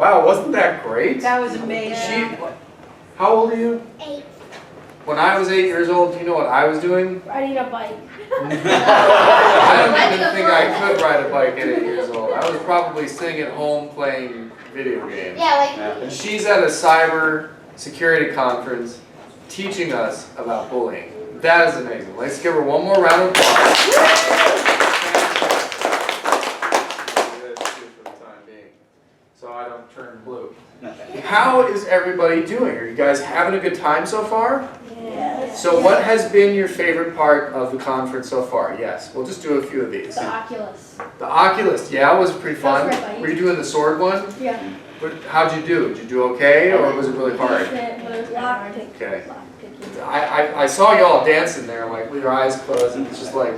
Wow, wasn't that great? That was amazing. How old are you? 8. When I was 8 years old, do you know what I was doing? Riding a bike. I don't even think I could ride a bike at 8 years old. I was probably sitting at home playing video games. Yeah, like. And she's at a cyber security conference teaching us about bullying. That is amazing. Let's give her one more round of applause. So I don't turn blue. How is everybody doing? Are you guys having a good time so far? Yes. So what has been your favorite part of the conference so far? Yes, we'll just do a few of these. The Oculus. The Oculus, yeah, was pretty fun. That was right by you. Were you doing the sword one? Yeah. How'd you do? Did you do okay, or was it really hard? Okay. I saw y'all dancing there, like with your eyes closed, and it's just like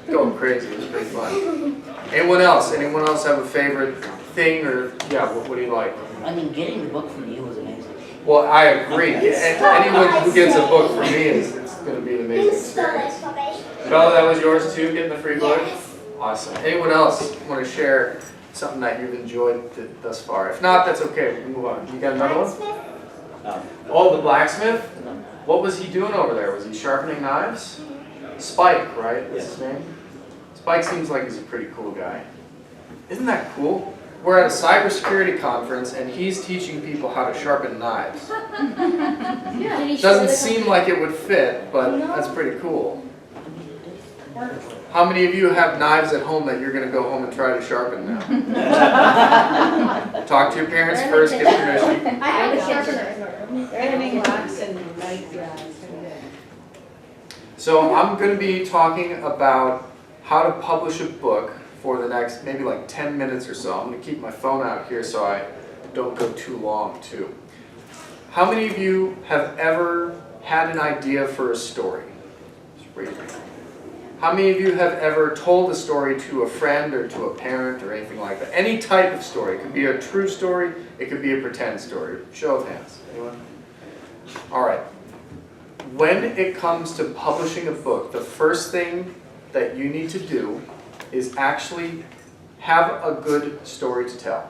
going crazy. It was pretty fun. Anyone else? Anyone else have a favorite thing, or yeah? What do you like? I mean, getting the book from you was amazing. Well, I agree. Anyone who gets a book from me it's going to be an amazing experience. Bella, that was yours too, getting the free book? Awesome. Anyone else want to share something that you've enjoyed thus far? If not, that's okay. We can move on. You got another one? Oh, the blacksmith? What was he doing over there? Was he sharpening knives? Spike, right? That's his name? Spike seems like he's a pretty cool guy. Isn't that cool? We're at a cybersecurity conference and he's teaching people how to sharpen knives. Doesn't seem like it would fit, but that's pretty cool. How many of you have knives at home that you're going to go home and try to sharpen now? Talk to your parents first, get permission. I have a sharpener. Everything locks and lights, yeah, it's pretty good. So I'm going to be talking about how to publish a book for the next maybe like 10 minutes or so. I'm going to keep my phone out here so I don't go too long too. How many of you have ever had an idea for a story? Just raise your hand. How many of you have ever told a story to a friend or to a parent or anything like that? Any type of story. It could be a true story, it could be a pretend story. Show of hands. Anyone? All right. When it comes to publishing a book, the first thing that you need to do is actually have a good story to tell.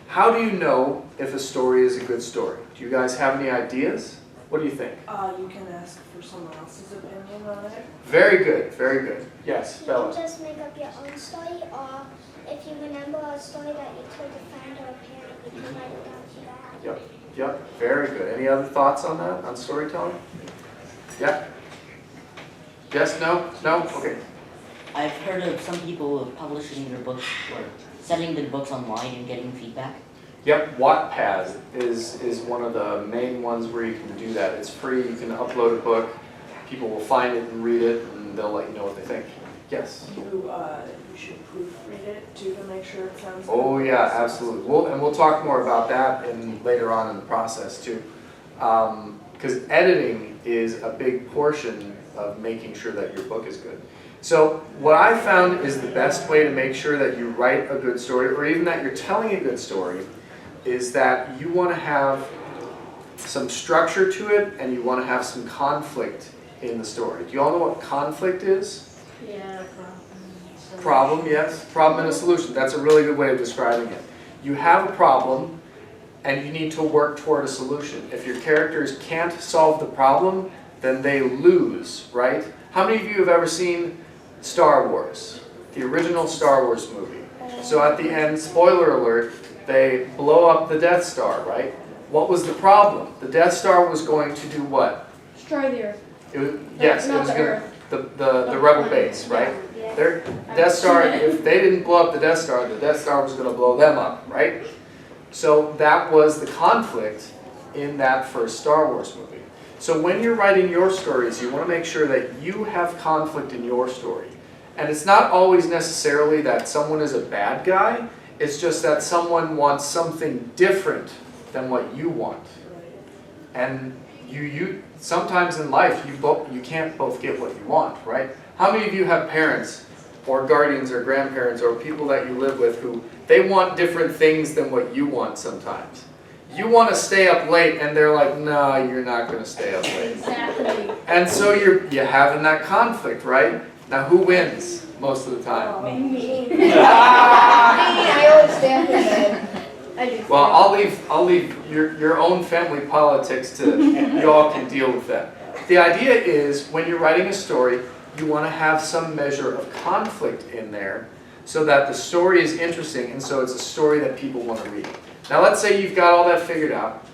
How do you know if a story is a good story? Do you guys have any ideas? What do you think? You can ask for someone else's opinion on it. Very good, very good. Yes, You Bella. can just make up your own story, or if you remember a story that you told a friend or a parent, you can write it down to that. Yep, yep, very good. Any other thoughts on that, on storytelling? Yeah? Yes, no? No? Okay. I've heard of some people publishing their books or sending their books online and getting feedback. Yep, Wattpad is one of the main ones where you can do that. It's free, you can upload a book, people will find it and read it, and they'll let you know what they think. Yes? You should proofread it too to make sure it sounds good. Oh yeah, absolutely. We'll talk more about that later on in the process too. Because editing is a big portion of making sure that your book is good. So what I found is the best way to make sure that you write a good story, or even that you're telling a good story, is that you want to have some structure to it and you want to have some conflict in the story. Do you all know what conflict is? Yeah. Problem, yes. Problem and a solution. That's a really good way of describing it. You have a problem and you need to work toward a solution. If your characters can't solve the problem, then they lose, right? How many of you have ever seen Star Wars? The original Star Wars movie. So at the end, spoiler alert, they blow up the Death Star, right? What was the problem? The Death Star was going to do what? Destroy the Earth. Yes, it was the rebel base, right? Their Death Star, if they didn't blow up the Death Star was going to blow them up, right? So that was the conflict in that first Star Wars movie. So when you're writing your stories, you want to make sure that you have conflict in your story. And it's not always necessarily that someone is a bad guy, it's just that someone wants something different than what you want. And you sometimes in life, you can't both get what you want, right? How many of you have parents or guardians or grandparents or people that you live with who they want different things than what you want sometimes? You want to stay up late and they're like, no, you're not going to stay up late. Exactly. And so you're having that conflict, right? Now who wins most of the time? Me. I always stay up in bed. I do. Well, I'll leave your own family politics to, you all can deal with that. The idea is, when you're writing a story, you want to have some measure of conflict in there so that the story is interesting and so it's a story that people want to read. Now let's say you've got all that figured out.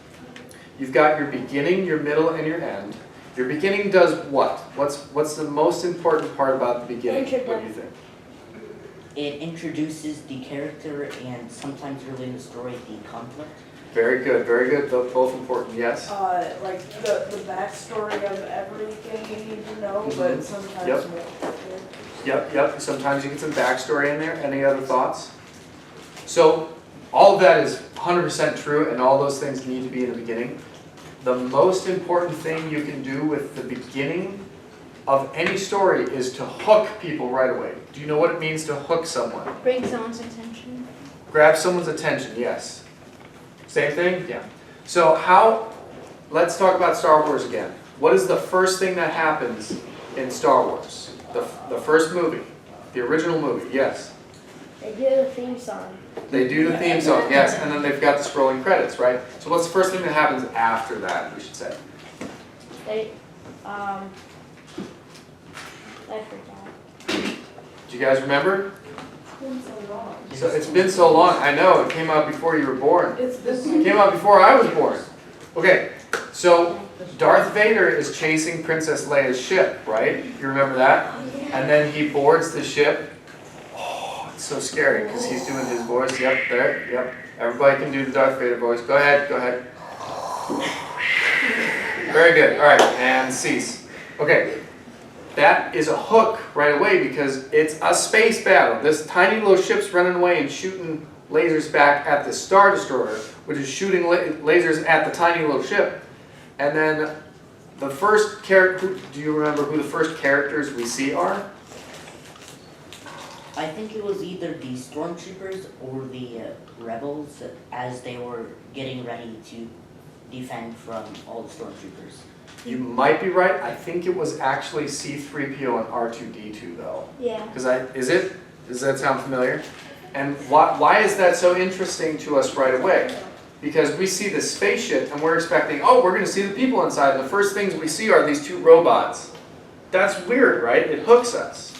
You've got your beginning, your middle, and your end. Your beginning does what? What's the most important part about the beginning? What do you think? It introduces the character and sometimes early in the story the conflict. Very good, very good. Both important, yes? Like the backstory of everything you need to know, but sometimes Yep. more. Yep. Sometimes you get some backstory in there. Any other thoughts? So all of that is 100% true, and all those things need to be in the beginning. The most important thing you can do with the beginning of any story is to hook people right away. Do you know what it means to hook someone? Bring someone's attention. Grab someone's attention, yes. Same thing? Yeah. So let's talk about Star Wars again. What is the first thing that happens in Star Wars? The first movie, the original movie, yes. They do the theme song. They do the theme song, yes, and then they've got the scrolling credits, right? So what's the first thing that happens after that, we should say? I forgot. Do you guys remember? It's been so long. So it's been so long, I know, it came out before you were born. It's this. It came out before I was born. Okay, so Darth Vader is chasing Princess Leia's ship, right? You remember that? And then he boards the ship. Oh, it's so scary because he's doing his voice. Yep, there, yep. Everybody can do the Darth Vader voice. Go ahead, go ahead. Very good, all right, and cease. Okay, that is a hook right away because it's a space battle. This tiny little ship's running away and shooting lasers back at the Star Destroyer, which is shooting lasers at the tiny little ship. And then the first character, do you remember who the first characters we see are? I think it was either the stormtroopers or the rebels as they were getting ready to defend from all the stormtroopers. You might be right. I think it was actually C-3PO and R2-D2 though. Yeah. Does that sound familiar? And why is that so interesting to us right away? Because we see the spaceship and we're expecting, oh, we're going to see the people inside. And the first things we see are these two robots. That's weird, right? It hooks us.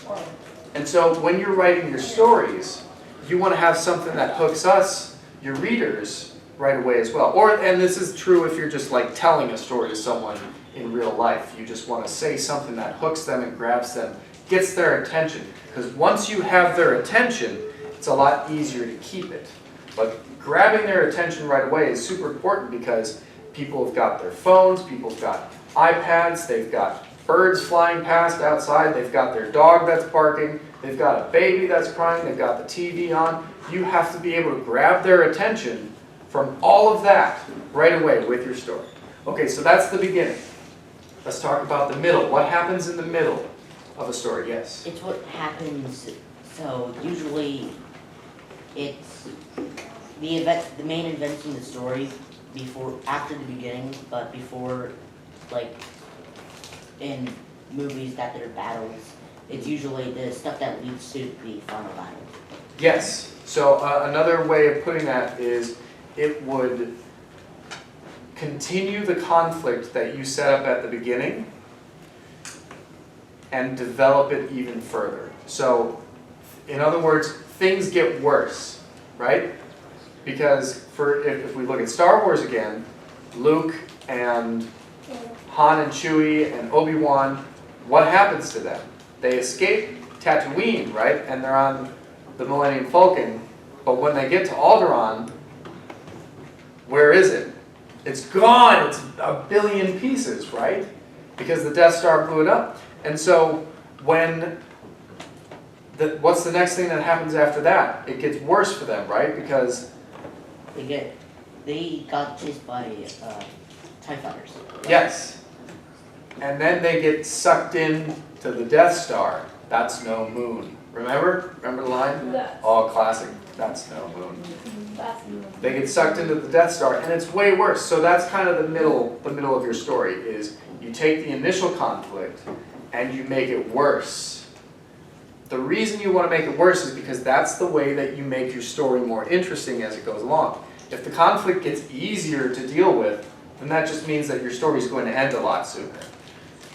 And so when you're writing your stories, you want to have something that hooks us, your readers, right away as well. And this is true if you're just like telling a story to someone in real life. You just want to say something that hooks them and grabs them, gets their attention. Because once you have their attention, it's a lot easier to keep it. But grabbing their attention right away is super important because people have got their phones, people have got iPads, they've got birds flying past outside, they've got their dog that's barking, they've got a baby that's crying, they've got the TV on. You have to be able to grab their attention from all of that right away with your story. Okay, so that's the beginning. Let's talk about the middle. What happens in the middle of a story? Yes? It's what happens, so usually it's the main events in the story after the beginning, but before, like, in movies that there are battles, it's usually the stuff that leads to the final battle. Yes. So another way of putting that is it would continue the conflict that you set up at the beginning and develop it even further. So, in other words, things get worse, right? Because if we look at Star Wars again, Luke and Han and Chewie and Obi-Wan, what happens to them? They escape Tatooine, right? And they're on the Millennium Falcon. But when they get to Alderaan, where is it? It's gone. It's a billion pieces, right? Because the Death Star blew it up. And so what's the next thing that happens after that? It gets worse for them, right? Because they got chased by TIE fighters. yes. And then they get sucked in to the Death Star. That's no moon. Remember? Remember the line? Oh, classic. That's no moon. They get sucked into the Death Star, and it's way worse. So that's kind of the middle of your story, is you take the initial conflict and you make it worse. The reason you want to make it worse is because that's the way that you make your story more interesting as it goes along. If the conflict gets easier to deal with, then that just means that your story is going to end a lot sooner.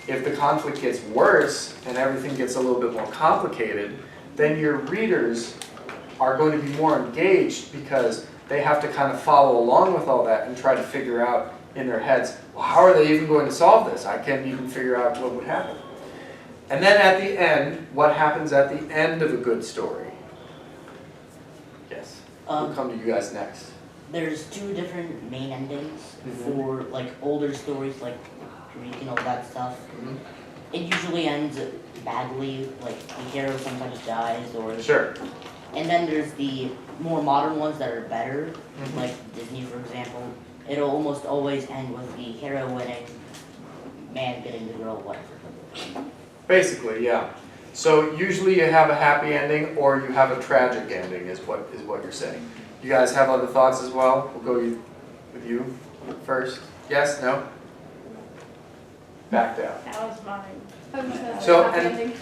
If the conflict gets worse and everything gets a little bit more complicated, then your readers are going to be more engaged because they have to kind of follow along with all that and try to figure out in their heads, well, how are they even going to solve this? I can't even figure out what would happen. And then at the end, what happens at the end of a good story? Yes, we'll come to you guys next. There's 2 different main endings Mhm. for like older stories like Greek and all that stuff. Mhm. It usually ends badly, like the hero sometimes dies or Sure. and then there's the more modern ones that are better, Mhm. like Disney for example. It'll almost always end with the hero winning, man getting the girl, whatever. Basically, yeah. So usually you have a happy ending or you have a tragic ending is what you're saying. You guys have other thoughts as well? We'll go with you first. Yes? No? Back down. That was mine. So,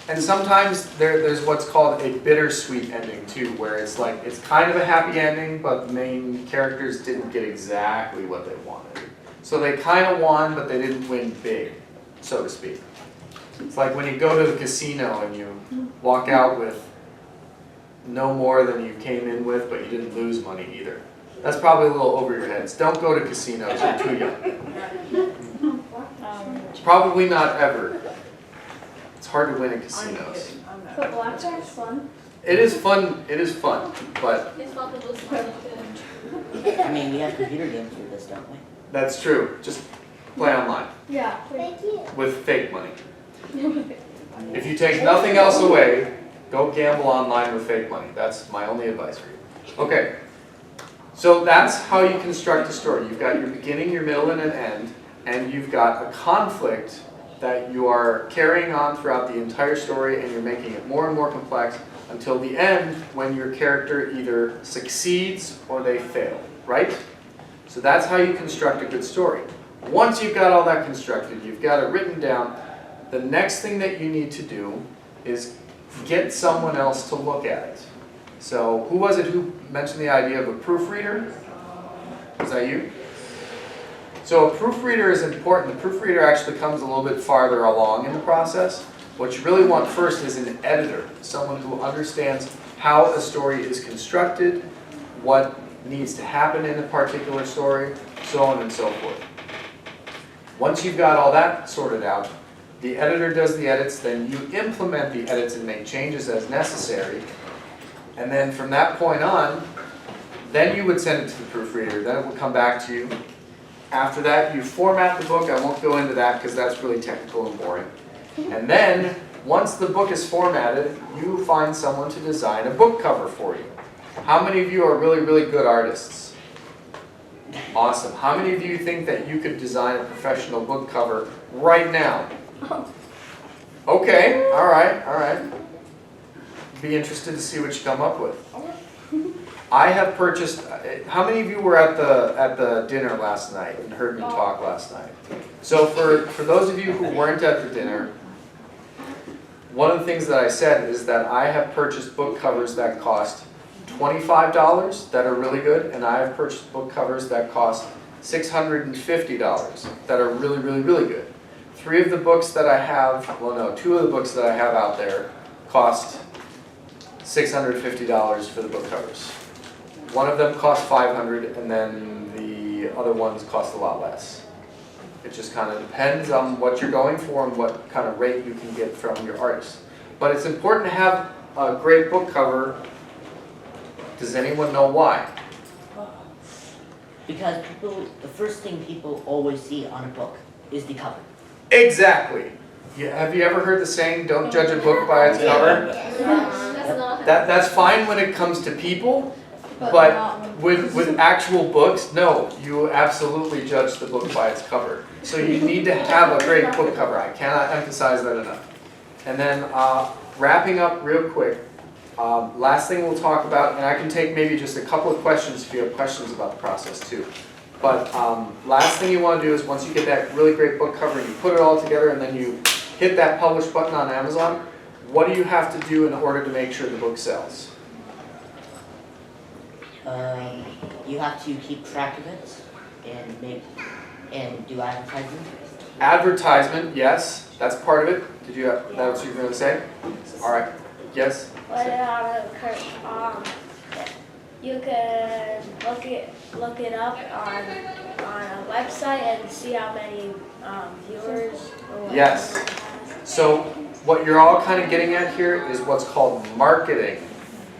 and sometimes there's what's called a bittersweet ending too, where it's like, it's kind of a happy ending, but the main characters didn't get exactly what they wanted. So they kind of won, but they didn't win big, so to speak. It's like when you go to the casino and you walk out with no more than you came in with, but you didn't lose money either. That's probably a little over your heads. Don't go to casinos, you're too young. Probably not ever. It's hard to win at casinos. But blackjack's fun. It is fun, but It's fun to lose money too. I mean we have computer games for this, don't we? that's true. Just play online Yeah. Thank you. with fake money. If you take nothing else away, go gamble online with fake money. That's my only advice for you. Okay, so that's how you construct a story. You've got your beginning, your middle, and an end, and you've got a conflict that you are carrying on throughout the entire story, and you're making it more and more complex until the end when your character either succeeds or they fail, right? So that's how you construct a good story. Once you've got all that constructed, you've got it written down, the next thing that you need to do is get someone else to look at it. So who was it who mentioned the idea of a proofreader? Was that you? So a proofreader is important. The proofreader actually comes a little bit farther along in the process. What you really want first is an editor, someone who understands how a story is constructed, what needs to happen in a particular story, so on and so forth. Once you've got all that sorted out, the editor does the edits, then you implement the edits and make changes as necessary. And then from that point on, then you would send it to the proofreader, then it will come back to you. After that, you format the book. I won't go into that because that's really technical and boring. And then, once the book is formatted, you find someone to design a book cover for you. How many of you are really, really good artists? Awesome. How many of you think that you could design a professional book cover right now? Okay, all right. Be interested to see what you come up with. I have purchased, how many of you were at the dinner last night and heard me talk last night? So for those of you who weren't at the dinner, one of the things that I said is that I have purchased book covers that cost $25 that are really good, and I have purchased book covers that cost $650 that are really, really, really good. 3 of the books that I have, well no, 2 of the books that I have out there cost $650 for the book covers. One of them cost $500, and then the other ones cost a lot less. It just kind of depends on what you're going for and what kind of rate you can get from your artist. But it's important to have a great book cover. Does anyone know why? Because the first thing people always see on a book is the cover. Exactly. Yeah, have you ever heard the saying, don't judge a book by its cover? That's not. That's fine when it comes to people, but with actual books, no, you absolutely judge the book by its cover. So you need to have a great book cover. I cannot emphasize that enough. And then wrapping up real quick, last thing we'll talk about, and I can take maybe just a couple of questions if you have questions about the process too. But last thing you want to do is once you get that really great book cover, you put it all together and then you hit that publish button on Amazon, what do you have to do in order to make sure the book sells? You have to keep track of it and do advertising. Advertisement, yes, that's part of it. Did you have, that's what you were going to say? All right, yes? What about you can look it up on a website and see how many viewers or whatever Yes. it has. So what you're all kind of getting at here is what's called marketing.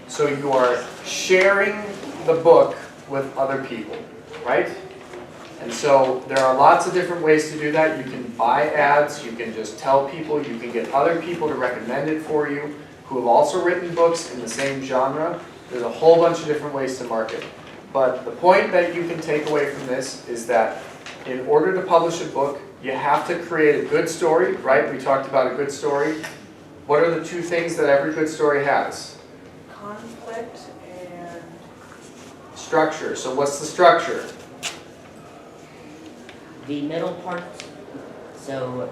So you are sharing the book with other people, right? And so there are lots of different ways to do that. You can buy ads, you can just tell people, you can get other people to recommend it for you who have also written books in the same genre. There's a whole bunch of different ways to market. But the point that you can take away from this is that in order to publish a book, you have to create a good story, right? We talked about a good story. What are the two things that every good story has? Conflict and Structure. So what's the structure? The middle part, so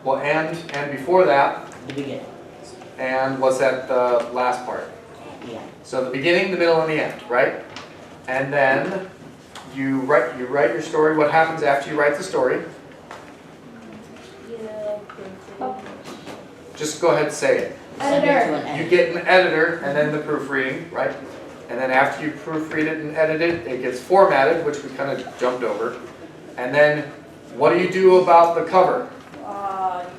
Well, and before that, the beginning. and what's that the last part? Yeah. So the beginning, the middle, and the end, right? And then you write your story. What happens after you write the story? Just go ahead and say it. Send it to an You editor. get an editor and then the proofreading, right? And then after you proofread it and edit it, it gets formatted, which we kind of jumped over. And then what do you do about the cover?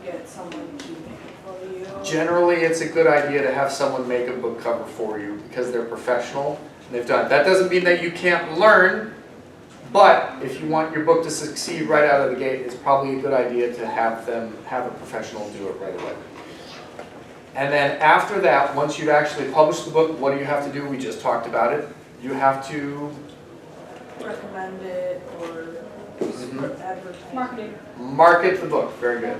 you get someone to make it for you. Generally, it's a good idea to have someone make a book cover for you because they're professional and they've done it. That doesn't mean that you can't learn, but if you want your book to succeed right out of the gate, it's probably a good idea to have a professional do it right away. And then after that, once you've actually published the book, what do you have to do? We just talked about it. You have to Recommend it or advertise. Marketing. market the book. Very good.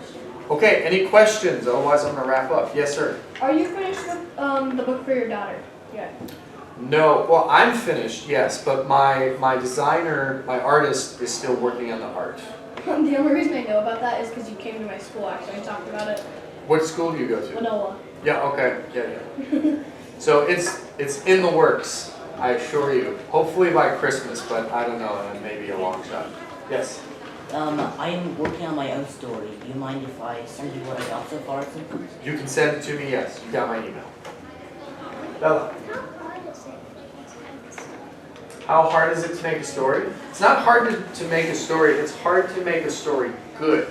Okay, any questions? Otherwise, I'm going to wrap up. Yes, sir. Are you finished with the book for your daughter? Yeah. No, well, I'm finished, yes, but my designer, my artist, is still working on the art. The only reason I know about that is because you came to my school actually and talked about it. What school do you go to? Manoa. Yeah, okay, yeah. So it's in the works, I assure you. Hopefully by Christmas, but I don't know, and maybe a long shot. Yes? I'm working on my own story. Do you mind if I send you what I got so far? You can send it to me, yes. You got my email. Bella, How hard is it to make a story? how hard is it to make a story? It's not hard to make a story, it's hard to make a story good.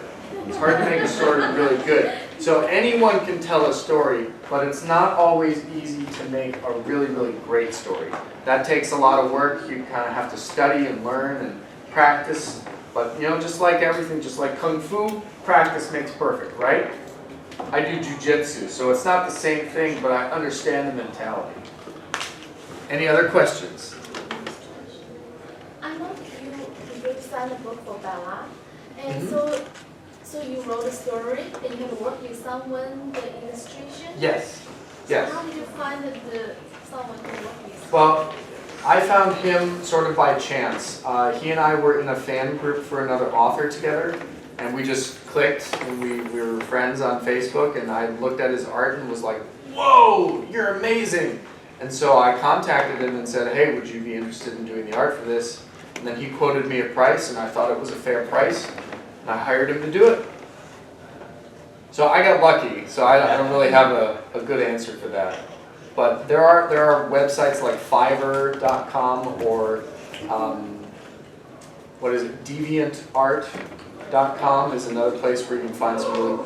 It's hard to make a story really good. So anyone can tell a story, but it's not always easy to make a really, really great story. That takes a lot of work. You kind of have to study and learn and practice. But you know, just like everything, just like Kung Fu, practice makes perfect, right? I do Jiu-Jitsu, so it's not the same thing, but I understand the mentality. Any other questions? I know you designed a book for Bella, and Mhm. so you wrote a story and you have worked with someone the illustration. Yes. Yes. So how did you find someone to work with? Well, I found him sort of by chance. He and I were in a fan group for another author together, and we just clicked, and we were friends on Facebook, and I looked at his art and was like, whoa, you're amazing! And so I contacted him and said, hey, would you be interested in doing the art for this? And then he quoted me a price, and I thought it was a fair price, and I hired him to do it. So I got lucky, so I don't really have a good answer for that. But there are websites like Fiverr.com or what is it? DeviantArt.com is another place where you can find some really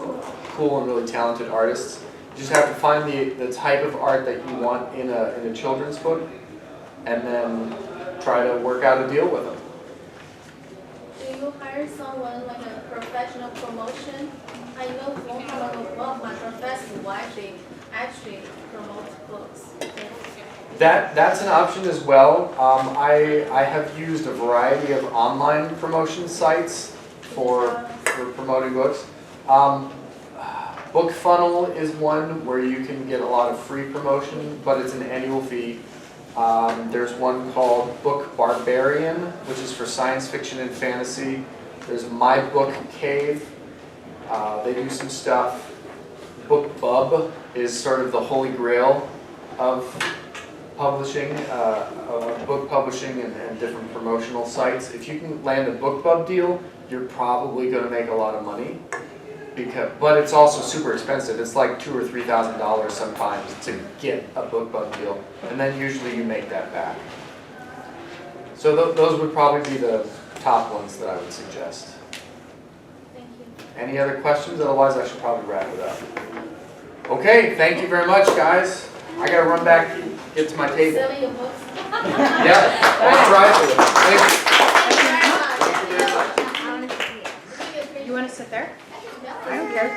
cool and really talented artists. You just have to find the type of art that you want in a children's book, and then try to work out a deal with them. Do you hire someone like a professional promotion? I know one of my professors' wife, they actually promote books. That's an option as well. I have used a variety of online promotion sites for promoting books. BookFunnel is one where you can get a lot of free promotion, but it's an annual fee. There's one called Book Barbarian, which is for science fiction and fantasy. There's My Book Cave. They do some stuff. BookBub is sort of the holy grail of publishing, book publishing and different promotional sites. If you can land a BookBub deal, you're probably gonna make a lot of money. But it's also super expensive. It's like $2,000 or $3,000 sometimes to get a BookBub deal, and then usually you make that back. So those would probably be the top ones that I would suggest. Thank you. Any other questions? Otherwise, I should probably wrap it up. Okay, thank you very much, guys. I gotta run back, get to my table. Selling your books. Yeah, I'll try to. Thank you. Thank you very much. You want to sit there? Yeah. I don't care.